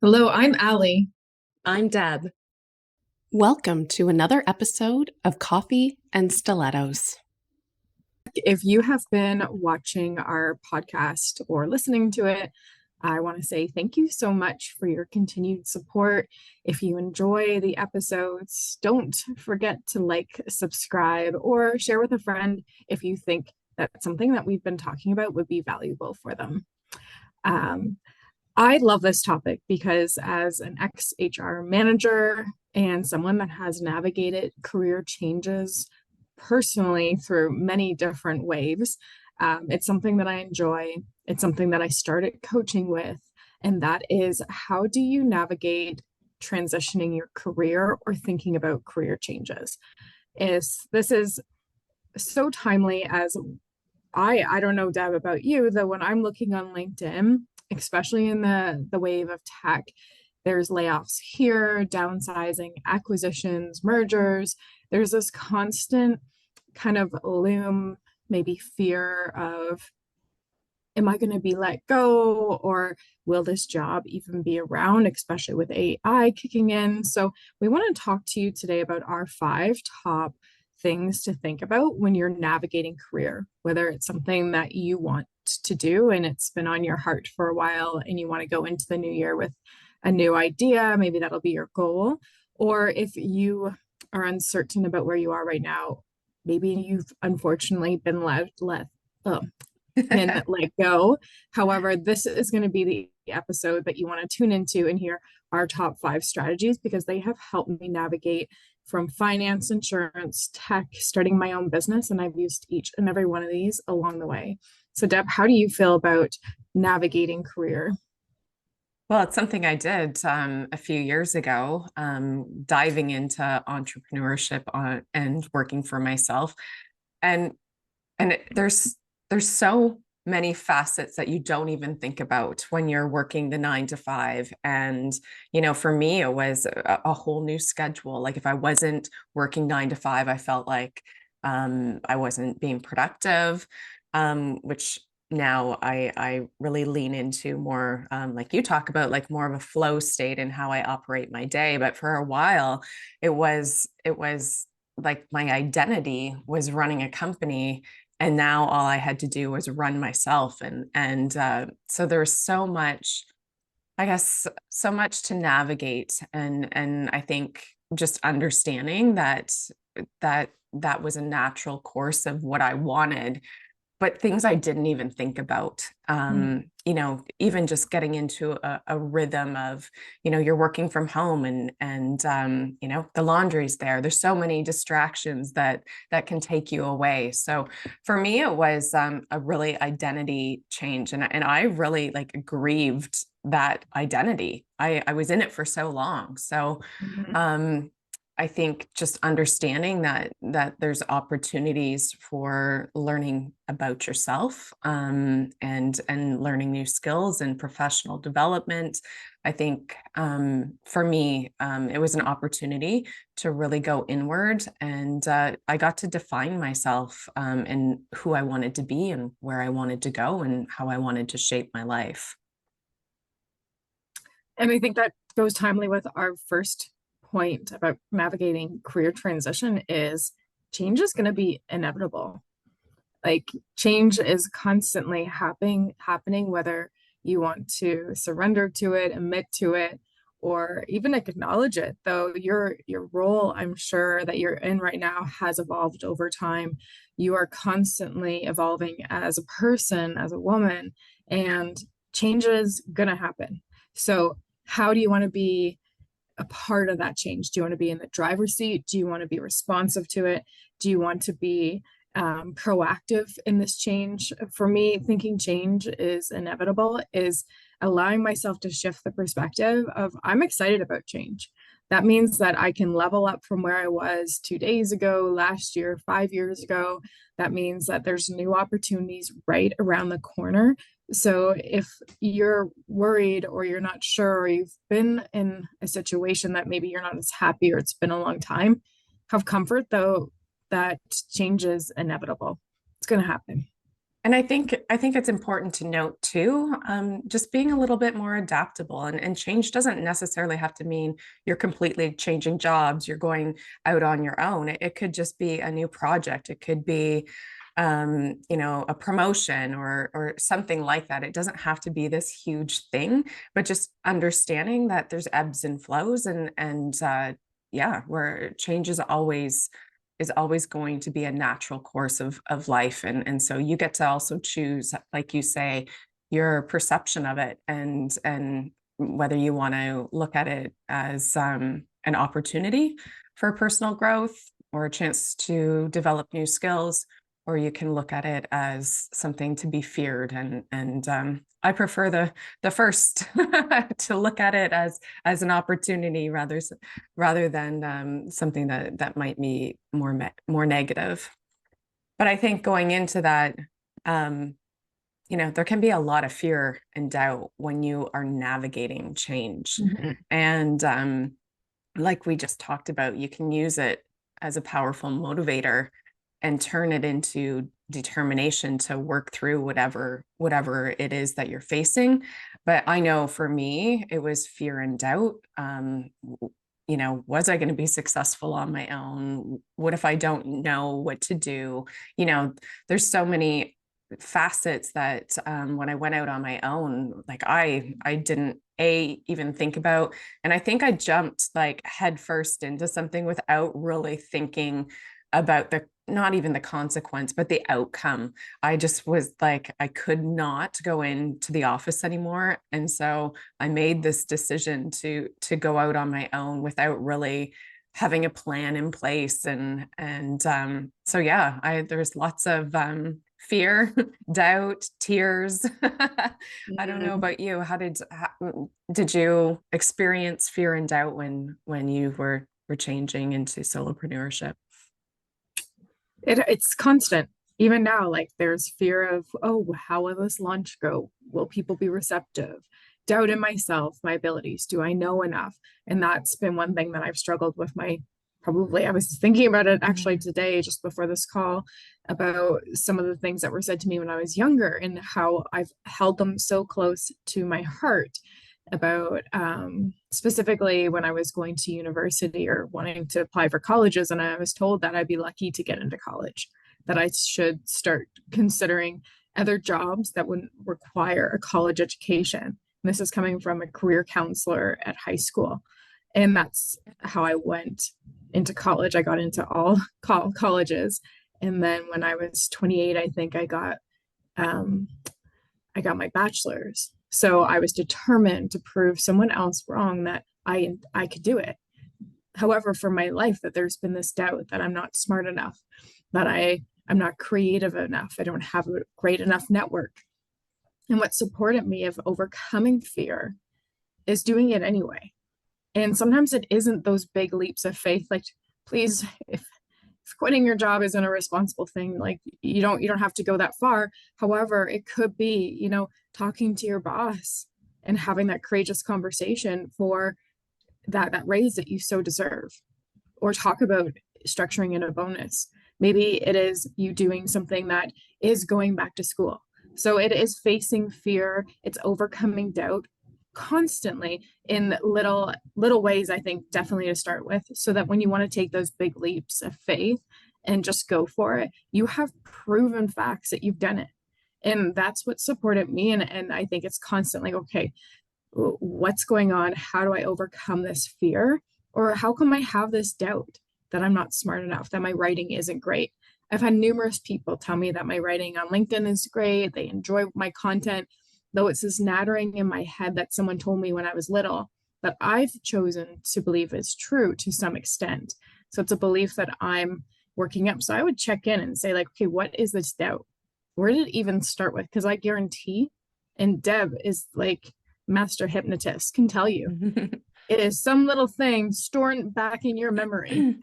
Hello, I'm Ali. I'm Deb. Welcome to another episode of Coffee and Stilettos. If you have been watching our podcast or listening to it, I want to say thank you so much for your continued support. If you enjoy the episodes, don't forget to like, subscribe, or share with a friend if you think that something that we've been talking about would be valuable for them. Um, I love this topic because as an ex-HR manager and someone that has navigated career changes personally through many different waves, it's something that I enjoy. It's something that I started coaching with, and that is how do you navigate transitioning your career or thinking about career changes? This is so timely as I don't know, Deb, about you, that when I'm looking on LinkedIn, especially in the wave of tech, there's layoffs here, downsizing, acquisitions, mergers. There's this constant kind of loom, maybe fear of, am I going to be let go, or will this job even be around, especially with AI kicking in? So we want to talk to you today about our five top things to think about when you're navigating career, whether it's something that you want to do and it's been on your heart for a while and you want to go into the new year with a new idea, maybe that'll be your goal. Or if you are uncertain about where you are right now, maybe you've unfortunately been can let go. However, this is going to be the episode that you want to tune into and hear our top five strategies because they have helped me navigate from finance, insurance, tech, starting my own business. And I've used each and every one of these along the way. So, Deb, how do you feel about navigating career? Well, it's something I did a few years ago, diving into entrepreneurship and working for myself. And there's so many facets that you don't even think about when you're working the 9 to 5. And, for me, it was a whole new schedule. Like if I wasn't working 9 to 5, I felt like I wasn't being productive, which now I really lean into more, like you talk about, like more of a flow state in how I operate my day. But for a while, it was like my identity was running a company, and now all I had to do was run myself. So there's so much, I guess, so much to navigate, and I think just understanding that was a natural course of what I wanted, but things I didn't even think about. Even just getting into a rhythm of, you're working from home, and the laundry's there. There's so many distractions that can take you away. So for me, it was a really identity change, and I really like grieved that identity. I was in it for so long. So Mhm. I think just understanding that there's opportunities for learning about yourself, and learning new skills and professional development. I think for me, it was an opportunity to really go inward, and I got to define myself, and who I wanted to be and where I wanted to go and how I wanted to shape my life. And I think that goes timely with our first point about navigating career transition is change is going to be inevitable. Like change is constantly happening, whether you want to surrender to it, admit to it, or even acknowledge it. Though your role, I'm sure that you're in right now, has evolved over time. You are constantly evolving as a person, as a woman, and change is gonna happen. So how do you want to be a part of that change? Do you want to be in the driver's seat? Do you want to be responsive to it? Do you want to be proactive in this change? For me, thinking change is inevitable is allowing myself to shift the perspective of I'm excited about change. That means that I can level up from where I was 2 days ago, last year, 5 years ago. That means that there's new opportunities right around the corner. So if you're worried or you're not sure, or you've been in a situation that maybe you're not as happy or it's been a long time, have comfort though that change is inevitable. It's going to happen. And I think it's important to note too, just being a little bit more adaptable, and change doesn't necessarily have to mean you're completely changing jobs, you're going out on your own. It could just be a new project. It could be, a promotion or something like that. It doesn't have to be this huge thing, but just understanding that there's ebbs and flows, and yeah, where change is always going to be a natural course of life. And so you get to also choose, like you say, your perception of it, and whether you want to look at it as an opportunity for personal growth or a chance to develop new skills, or you can look at it as something to be feared. And I prefer the first to look at it as an opportunity rather than something that might be more negative. But I think going into that, um, there can be a lot of fear and doubt when you are navigating change. Mhm. And like we just talked about, you can use it as a powerful motivator and turn it into determination to work through whatever it is that you're facing. But I know for me, it was fear and doubt. Was I going to be successful on my own? What if I don't know what to do? There's so many facets that when I went out on my own, like I didn't even think about. And I think I jumped like headfirst into something without really thinking about the not even the consequence, but the outcome. I just was like, I could not go into the office anymore. And so I made this decision to go out on my own without really having a plan in place. And so yeah, there's lots of fear, doubt, tears. I don't know Mhm. about you. Did you experience fear and doubt when you were changing into solopreneurship? It's constant. Even now, like there's fear of, oh, how will this launch go? Will people be receptive? Doubt in myself, my abilities. Do I know enough? And that's been one thing that I've struggled with I was thinking about it actually Mhm. today, just before this call, about some of the things that were said to me when I was younger and how I've held them so close to my heart about specifically when I was going to university or wanting to apply for colleges, and I was told that I'd be lucky to get into college, that I should start considering other jobs that wouldn't require a college education. And this is coming from a career counselor at high school. And that's how I went into college. I got into all colleges. And then when I was 28, I think um, I got my bachelor's. So I was determined to prove someone else wrong that I could do it. However, for my life, that there's been this doubt that I'm not smart enough, that I'm not creative enough, I don't have a great enough network. And what supported me of overcoming fear is doing it anyway. And sometimes it isn't those big leaps of faith. Like, please, if quitting your job isn't a responsible thing, like you don't have to go that far. However, it could be, talking to your boss and having that courageous conversation for that raise that you so deserve, or talk about structuring in a bonus. Maybe it is you doing something that is going back to school. So it is facing fear, it's overcoming doubt constantly in little ways, I think, definitely to start with, so that when you want to take those big leaps of faith and just go for it, you have proven facts that you've done it. And that's what supported me. And I think it's constantly, okay, what's going on? How do I overcome this fear? Or how come I have this doubt that I'm not smart enough, that my writing isn't great? I've had numerous people tell me that my writing on LinkedIn is great. They enjoy my content, though it's this nattering in my head that someone told me when I was little that I've chosen to believe is true to some extent. So it's a belief that I'm working up. So I would check in and say, like, okay, what is this doubt? Where did it even start with? Because I guarantee, and Deb is like master hypnotist, can tell you, it is some little thing stored back in your memory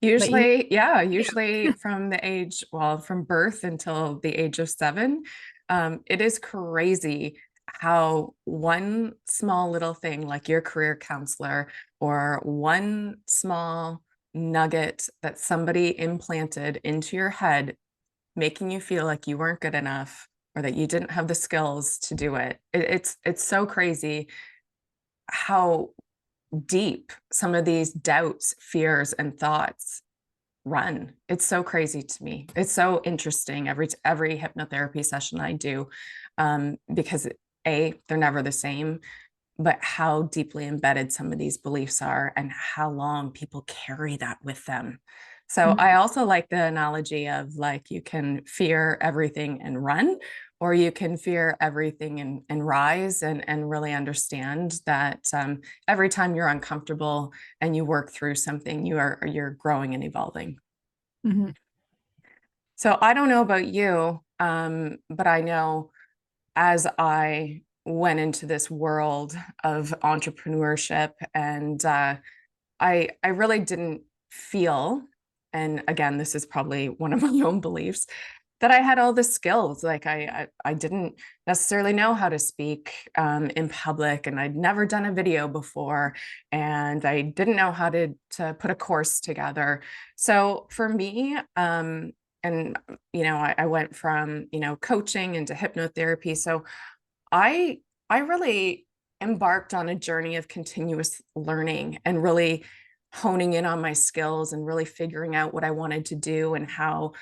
that you, Usually from birth until the age of 7. It is crazy how one small little thing like your career counselor or one small nugget that somebody implanted into your head making you feel like you weren't good enough or that you didn't have the skills to do it. It's so crazy how deep some of these doubts, fears, and thoughts run. It's so crazy to me. It's so interesting every hypnotherapy session I do, because they're never the same, but how deeply embedded some of these beliefs are and how long people carry that with them. So I also like the analogy of like you can fear everything and run, or you can fear everything and rise and really understand that every time you're uncomfortable and you work through something, you're growing and evolving. Mm-hmm. So I don't know about you, but I know as I went into this world of entrepreneurship and I really didn't feel, and again, this is probably one of my own beliefs, that I had all the skills. Like I didn't necessarily know how to speak in public, and I'd never done a video before, and I didn't know how to put a course together. So for me, and I went from coaching into hypnotherapy. So I I really embarked on a journey of continuous learning and really honing in on my skills and really figuring out what I wanted to do and how,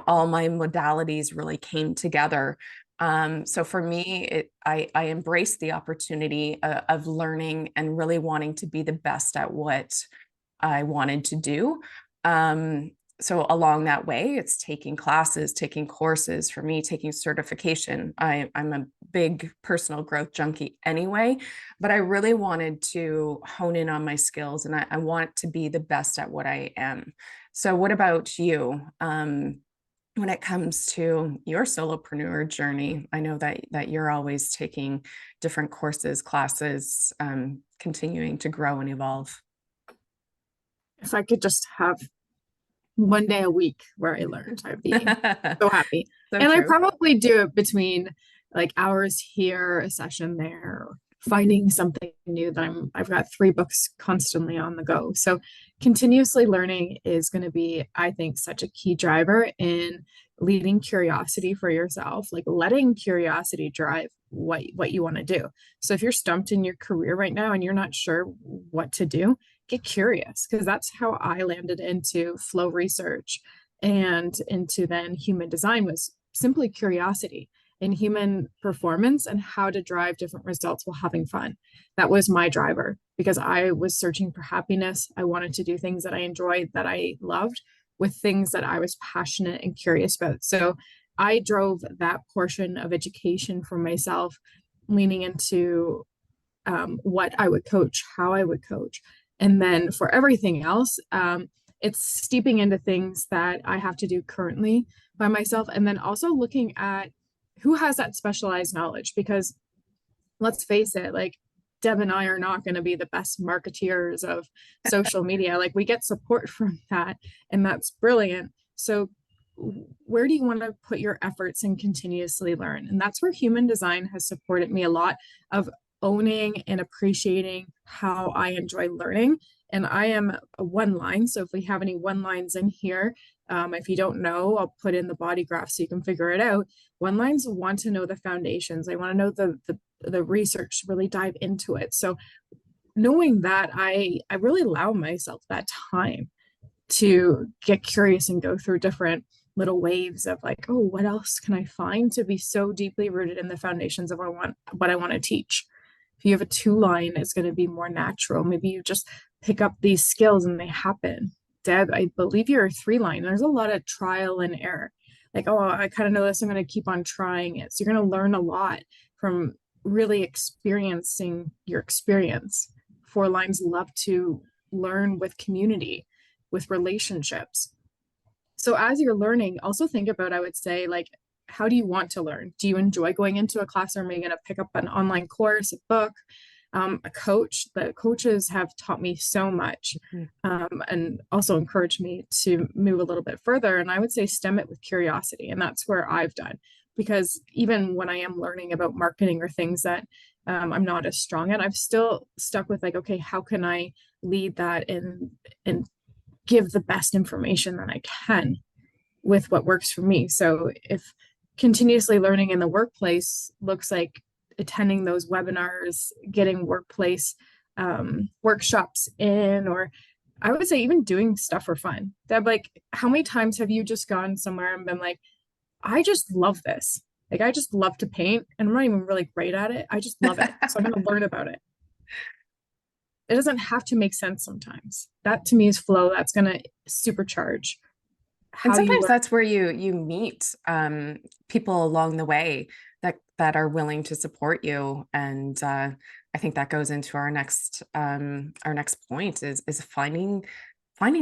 all my modalities really came together. So for me, I embraced the opportunity of learning and really wanting to be the best at what I wanted to do. So along that way, it's taking classes, taking courses, for me, taking certification. I'm a big personal growth junkie anyway, but I really wanted to hone in on my skills and I want to be the best at what I am. So what about you? When it comes to your solopreneur journey, I know that you're always taking different courses, classes, continuing to grow and evolve. If I could just have one day a week where I learned, I'd be so happy. So And I true. probably do it between like hours here, a session there, or finding something new that I've got 3 books constantly on the go. So continuously learning is going to be, I think, such a key driver in leading curiosity for yourself, like letting curiosity drive what you want to do. So if you're stumped in your career right now and you're not sure what to do, get curious, because that's how I landed into flow research and into then human design, was simply curiosity in human performance and how to drive different results while having fun. That was my driver because I was searching for happiness. I wanted to do things that I enjoyed, that I loved, with things that I was passionate and curious about. So I drove that portion of education for myself, leaning into what I would coach, how I would coach. And then for everything else, it's steeping into things that I have to do currently by myself. And then also looking at who has that specialized knowledge, because let's face it, like Deb and I are not going to be the best marketeers of social media. Like we get support from that, and that's brilliant. So where do you want to put your efforts and continuously learn? And that's where human design has supported me a lot, of owning and appreciating how I enjoy learning. And I am a one line. So if we have any one lines in here, if you don't know, I'll put in the body graph so you can figure it out. One lines want to know the foundations. They want to know the research, really dive into it. So knowing that, I really allow myself that time to get curious and go through different little waves of like, oh, what else can I find to be so deeply rooted in the foundations of what I want to teach. If you have a 2 line, it's going to be more natural. Maybe you just pick up these skills and they happen. Deb, I believe you're a 3 line. There's a lot of trial and error. Like, oh, I kind of know this. I'm going to keep on trying it. So you're going to learn a lot from really experiencing your experience. 4 lines love to learn with community, with relationships. So as you're learning, also think about, I would say, like, how do you want to learn? Do you enjoy going into a classroom? Are you going to pick up an online course, a book, a coach? The coaches have taught me so much, and also encouraged me to move a little bit further. And I would say stem it with curiosity. And that's where I've done, because even when I am learning about marketing or things that I'm not as strong at, I've still stuck with like, okay, how can I lead that and give the best information that I can? with what works for me. So if continuously learning in the workplace looks like attending those webinars, getting workplace workshops in, or I would say even doing stuff for fun. Deb, like, how many times have you just gone somewhere and been like, I just love this. Like, I just love to paint and I'm not even really great at it. I just love it. So I'm going to learn about it. It doesn't have to make sense sometimes. That to me is flow. That's going to supercharge And how you sometimes learn. that's where you meet people along the way that are willing to support you. And I think that goes into our next point is finding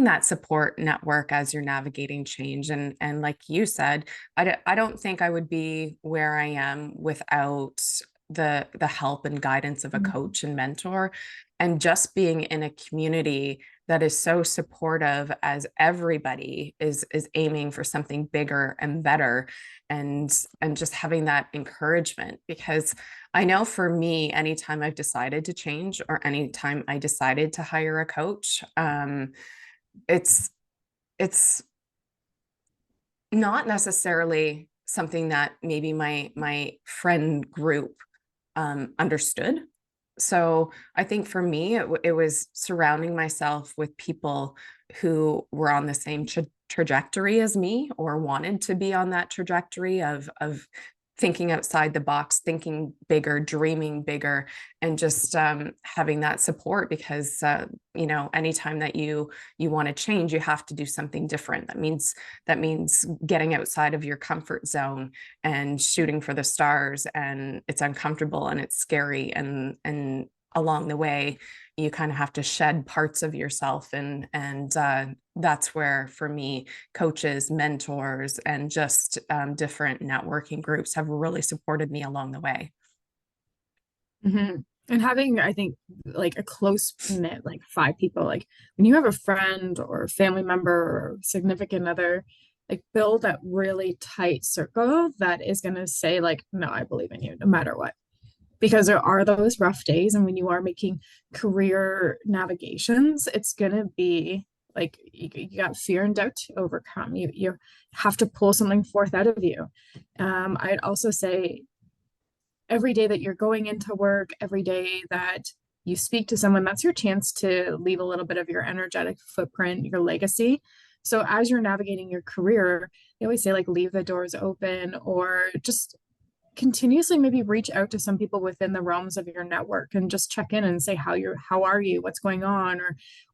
that support network as you're navigating change. And like you said, I don't think I would be where I am without the help and guidance of a coach and mentor, and just being in a community that is so supportive, as everybody is aiming for something bigger and better, and just having that encouragement. Because I know for me, anytime I've decided to change or anytime I decided to hire a coach, it's it's not necessarily something that maybe my friend group understood. So I think for me, it was surrounding myself with people who were on the same trajectory as me, or wanted to be on that trajectory of thinking outside the box, thinking bigger, dreaming bigger, and just having that support. Because anytime that you want to change, you have to do something different. That means getting outside of your comfort zone and shooting for the stars. And it's uncomfortable and it's scary, and along the way you kind of have to shed parts of yourself. And that's where, for me, coaches, mentors, and just different networking groups have really supported me along the way. Mm-hmm. And having, I think, like a close knit, like 5 people, like when you have a friend or family member or significant other, like build that really tight circle that is going to say, like, no, I believe in you no matter what. Because there are those rough days. And when you are making career navigations, it's going to be like you got fear and doubt to overcome. You have to pull something forth out of you. I'd also say every day that you're going into work, every day that you speak to someone, that's your chance to leave a little bit of your energetic footprint, your legacy. So as you're navigating your career, they always say, like, leave the doors open, or just continuously maybe reach out to some people within the realms of your network and just check in and say how are you, what's going on,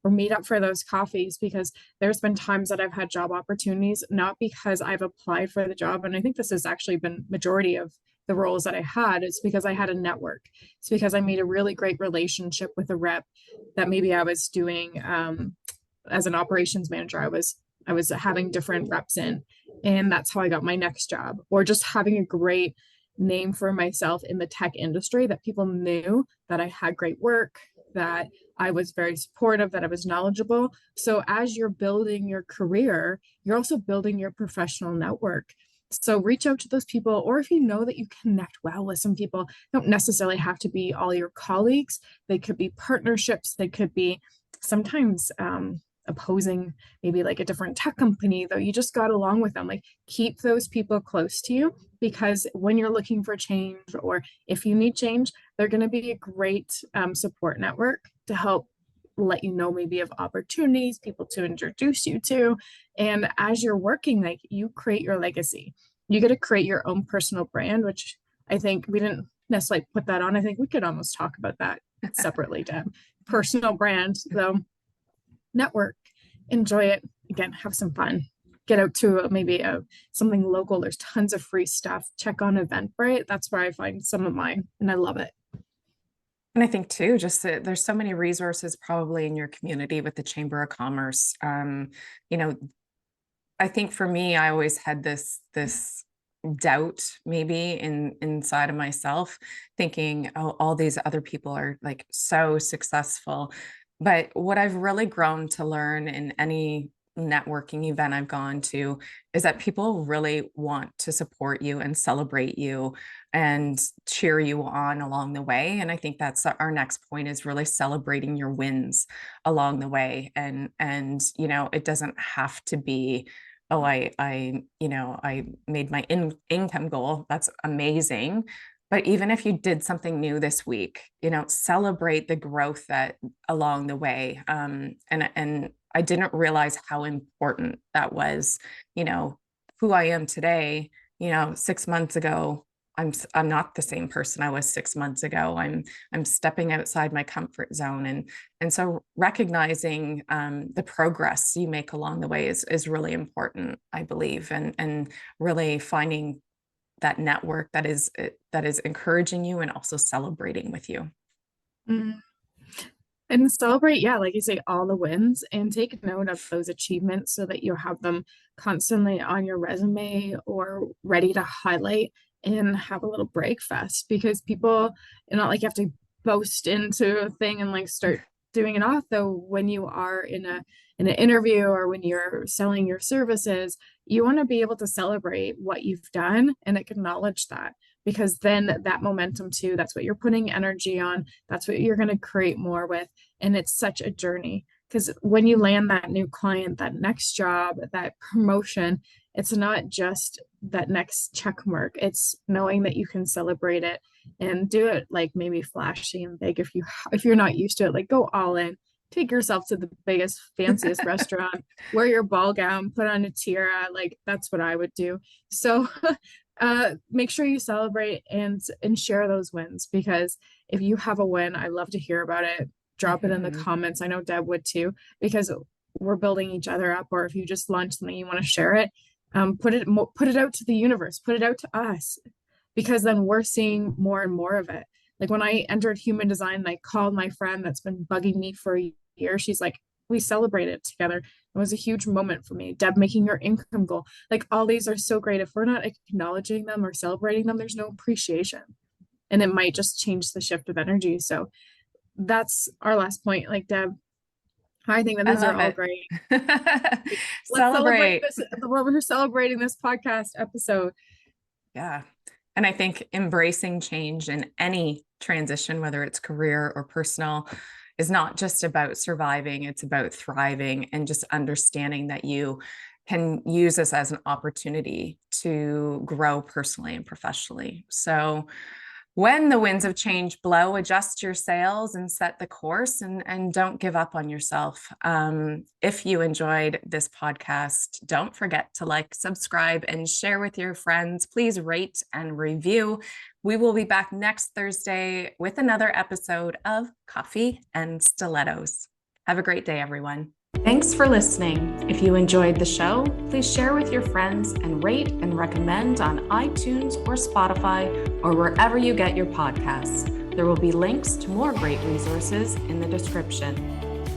or meet up for those coffees. Because there's been times that I've had job opportunities not because I've applied for the job, and I think this has actually been majority of the roles that I had. It's because I had a network. It's because I made a really great relationship with a rep that maybe I was doing as an operations manager. I was having different reps in, and that's how I got my next job. Or just having a great name for myself in the tech industry, that people knew that I had great work, that I was very supportive, that I was knowledgeable. So as you're building your career, you're also building your professional network. So reach out to those people, or if you know that you connect well with some people, don't necessarily have to be all your colleagues. They could be partnerships. They could be sometimes opposing, maybe like a different tech company, though you just got along with them. Like, keep those people close to you, because when you're looking for change, or if you need change, they're going to be a great support network to help let you know maybe of opportunities, people to introduce you to. And as you're working, like, you create your legacy. You get to create your own personal brand, which I think we didn't necessarily put that on. I think we could almost talk about that separately, Deb. Personal brand, though. Network, enjoy it. Again, have some fun. Get out to maybe something local. There's tons of free stuff. Check on Eventbrite. That's where I find some of mine, and I love it. And I think too, just that there's so many resources probably in your community with the Chamber of Commerce. You know, I think for me, I always had this doubt maybe inside of myself, thinking, oh, all these other people are like so successful. But what I've really grown to learn in any networking event I've gone to is that people really want to support you and celebrate you and cheer you on along the way. And I think that's our next point, is really celebrating your wins along the way. And it doesn't have to be oh, I made my income goal. That's amazing. But even if you did something new this week, celebrate the growth that along the way. And I didn't realize how important that was, who I am today, 6 months ago. I'm not the same person I was 6 months ago. I'm stepping outside my comfort zone, and so recognizing the progress you make along the way is really important, I believe, and really finding that network that is encouraging you and also celebrating with you. Mm. And celebrate, yeah, like you say, all the wins, and take note of those achievements so that you have them constantly on your resume or ready to highlight and have a little break fest, because people, not like you have to boast into a thing and like start doing it off, though. When you are in an interview or when you're selling your services, you want to be able to celebrate what you've done and acknowledge that, because then that momentum too, that's what you're putting energy on, that's what you're going to create more with. And it's such a journey, because when you land that new client, that next job, that promotion, it's not just that next check mark, it's knowing that you can celebrate it and do it like maybe flashy and big. If you're not used to it, like go all in, take yourself to the biggest fanciest restaurant, wear your ball gown, put on a tiara. Like that's what I would do. So make sure you celebrate and share those wins, because if you have a win, I love to hear about it. Drop it in the comments. I know Deb would too, because we're building each other up. Or if you just launched something, you want to share it, put it out to the universe, put it out to us, because then we're seeing more and more of it. Like when I entered human design and I called my friend that's been bugging me for a year, she's like, we celebrated together. It was a huge moment for me. Deb making your income goal. Like all these are so great. If we're not acknowledging them or celebrating them, there's no appreciation. And it might just change the shift of energy. So that's our last point. Like Deb, I think that these are all great. Let's celebrate this. We're celebrating this podcast episode. Yeah. And I think embracing change in any transition, whether it's career or personal, is not just about surviving, it's about thriving, and just understanding that you can use this as an opportunity to grow personally and professionally. So when the winds of change blow, adjust your sails and set the course, and don't give up on yourself. If you enjoyed this podcast, don't forget to like, subscribe, and share with your friends. Please rate and review. We will be back next Thursday with another episode of Coffee and Stilettos. Have a great day, everyone. Thanks for listening. If you enjoyed the show, please share with your friends and rate and recommend on iTunes or Spotify or wherever you get your podcasts. There will be links to more great resources in the description.